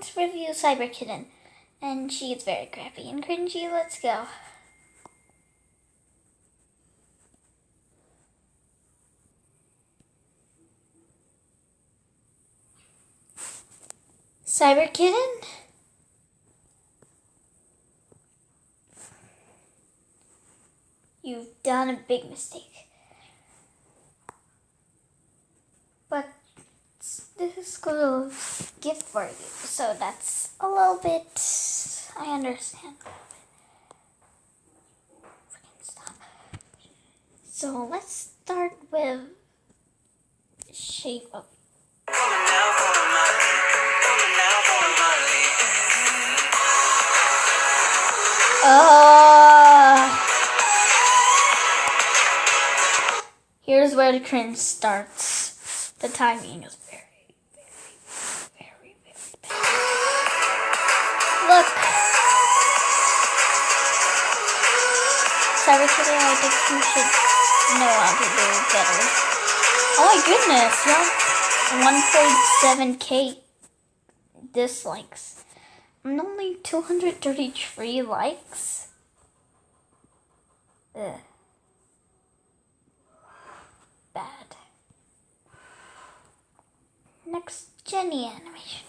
want to review Cyber Kitten, and she is very crappy and cringy. Let's go. Cyber Kitten? You've done a big mistake. But this is a gift for you, so that's a little bit, I understand a little bit. Freaking stop. So let's start with shape of here's where the cringe starts. The timing is very bad. Look. Cyber Kitten, I think you should know how to do better. Oh my goodness, you have 1.7k dislikes. And only 233 likes? Ugh. Bad. Next, Jenny animation.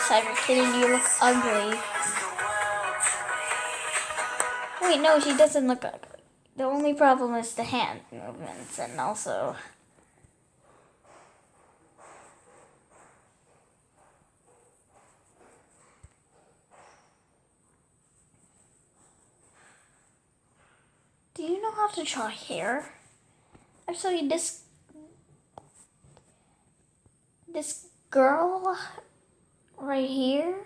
Cyber Kitten, you look ugly. Wait, no, she doesn't look ugly. The only problem is the hand movements, and also... Do you know how to draw hair? Actually, this girl right here,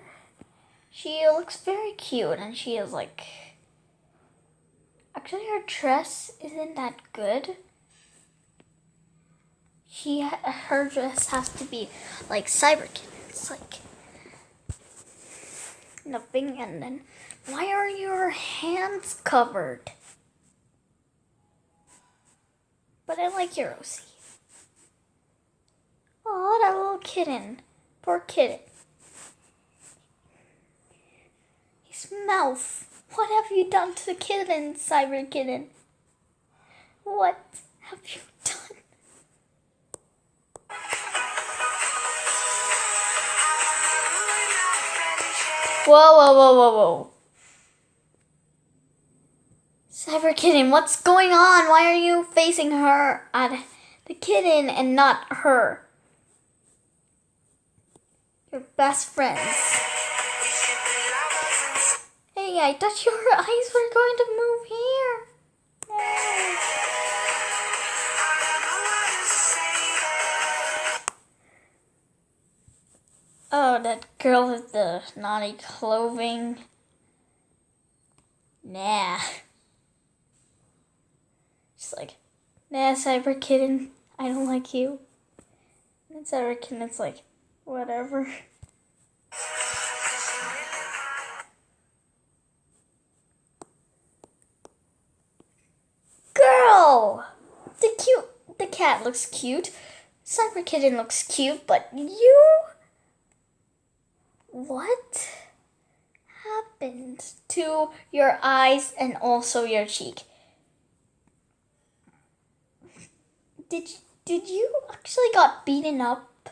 she looks very cute, and she is like... Actually, her dress isn't that good. Her dress has to be like Cyber Kitten. It's like nothing, and then why are your hands covered? But I like your OC. Oh, that little kitten. Poor kitten. His mouth. What have you done to the kitten, Cyber Kitten? What have you done? Whoa. Cyber Kitten, what's going on? Why are you facing her at the kitten and not her? You're best friends. Hey, I thought your eyes were going to move here. Oh, that girl with the naughty clothing. Nah. She's like, nah, Cyber Kitten, I don't like you. And Cyber Kitten's like, whatever. Girl! The cat looks cute. Cyber Kitten looks cute, but you? What happened to your eyes and also your cheek? Did you actually got beaten up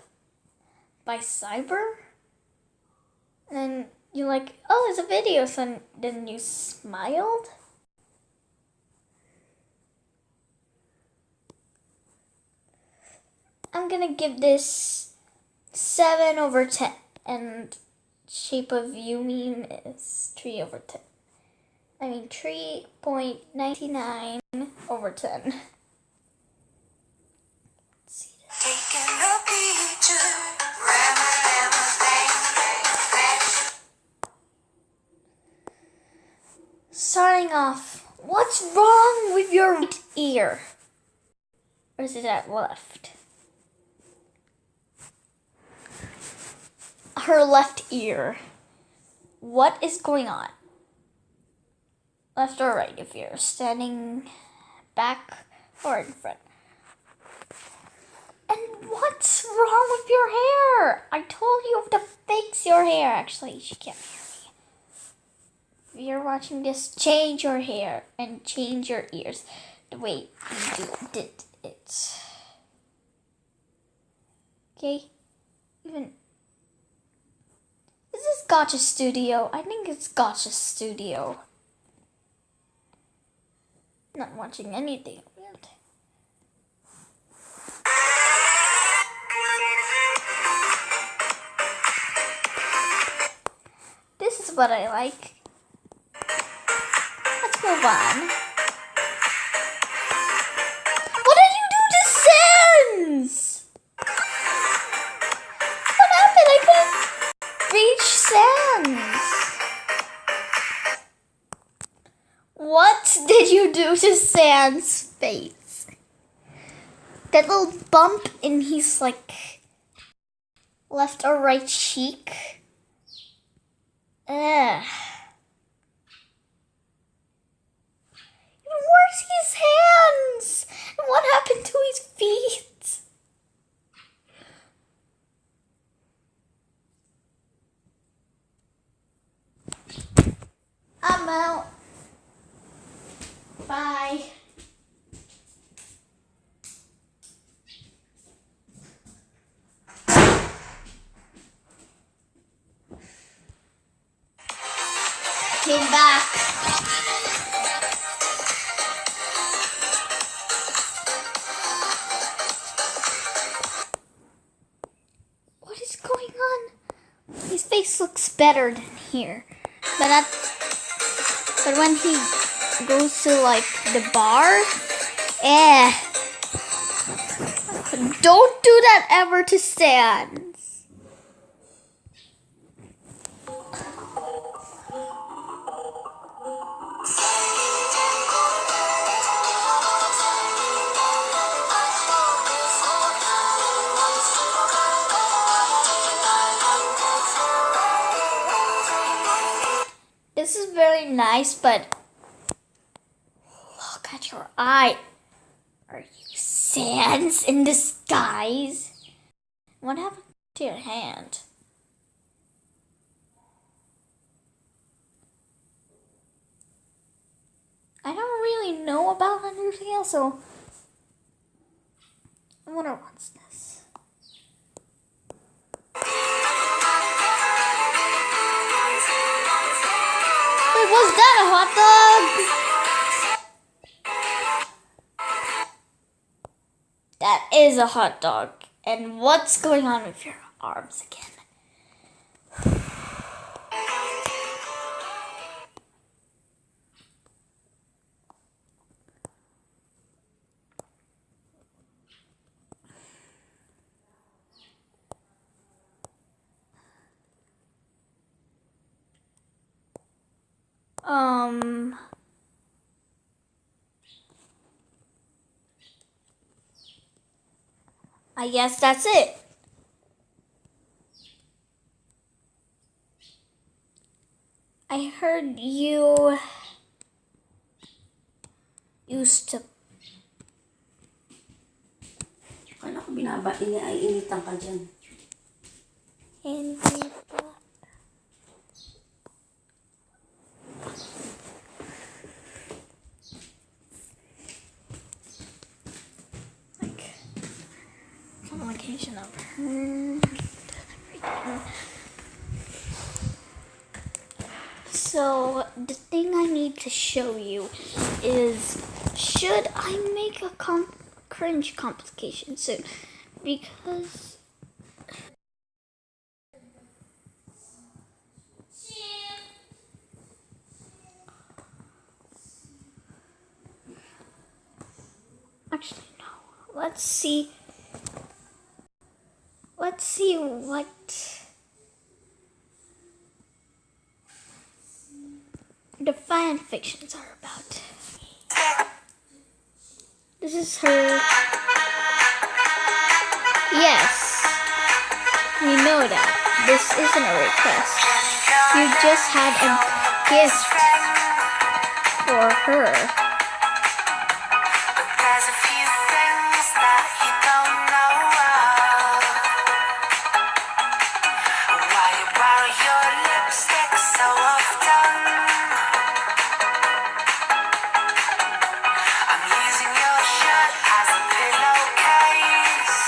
by Cyber? And you're like, oh, it's a video, so then you smiled? I'm gonna give this 7/10, and shape of you meme is 3/10. I mean 3.99/10. Starting off What's wrong with your right ear? Or is it at left? Her left ear. What is going on? Left or right if you're standing back or in front? And what's wrong with your hair? I told you to fix your hair. Actually, she can't hear me. If you're watching this, change your hair and change your ears the way you did it. Okay? Even... Is this Gotcha Studio? I think it's Gotcha Studio. Not watching anything weird. This is what I like. Let's move on. What did you do to Sans? What happened? I couldn't reach Sans. What did you do to Sans' face? That little bump in his left or right cheek. Ugh. Where's his hands? And what happened to his feet? I'm out. Bye. Came back. What is going on? His face looks better than here. But when he goes to the bar, don't do that ever to Sans. This is very nice, but look at your eye. Are you Sans in disguise? What happened to your hand? I don't really know about Undertale, so I wonder what's this. Wait, was that a hot dog? That is a hot dog. And what's going on with your arms again? I guess that's it. I heard you used to... Kala ko binaba, ay initan ka dyan. Communication over. So the thing I need to show you is, should I make a cringe complication soon? Because actually no. Let's see what the fan fictions are about. This is her. Yes, we know that. This isn't a request. You just had a gift for her. There's a few things that you don't know. Why you borrow your lipstick so often? I'm using your shirt as a pillowcase.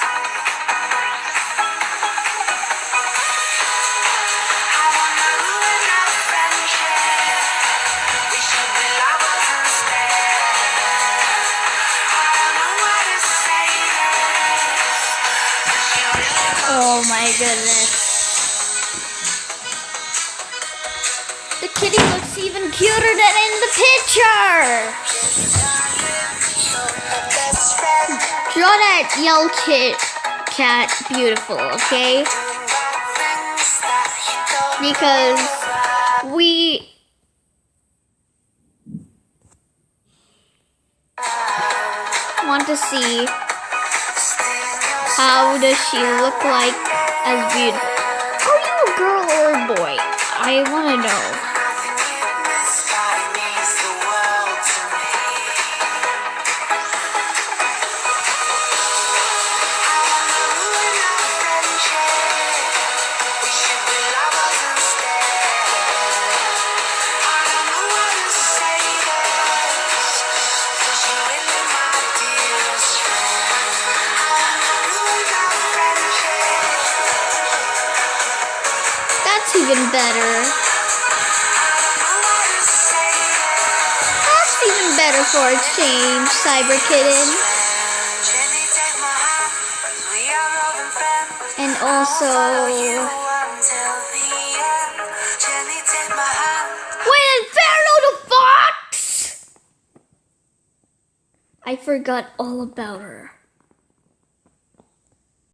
I wanna ruin our friendship. We should be lovers instead. I don't know what to say this, 'cause you really Oh my goodness. The kitty looks even cuter than in the picture. Draw that yellow cat beautiful, okay? Because we want to see how does she look like as beautiful. Are you a girl or a boy? I want to know. That's even better. That's even better for a change, Cyber Kitten. And also, wait, Inferno the Fox! I forgot all about her.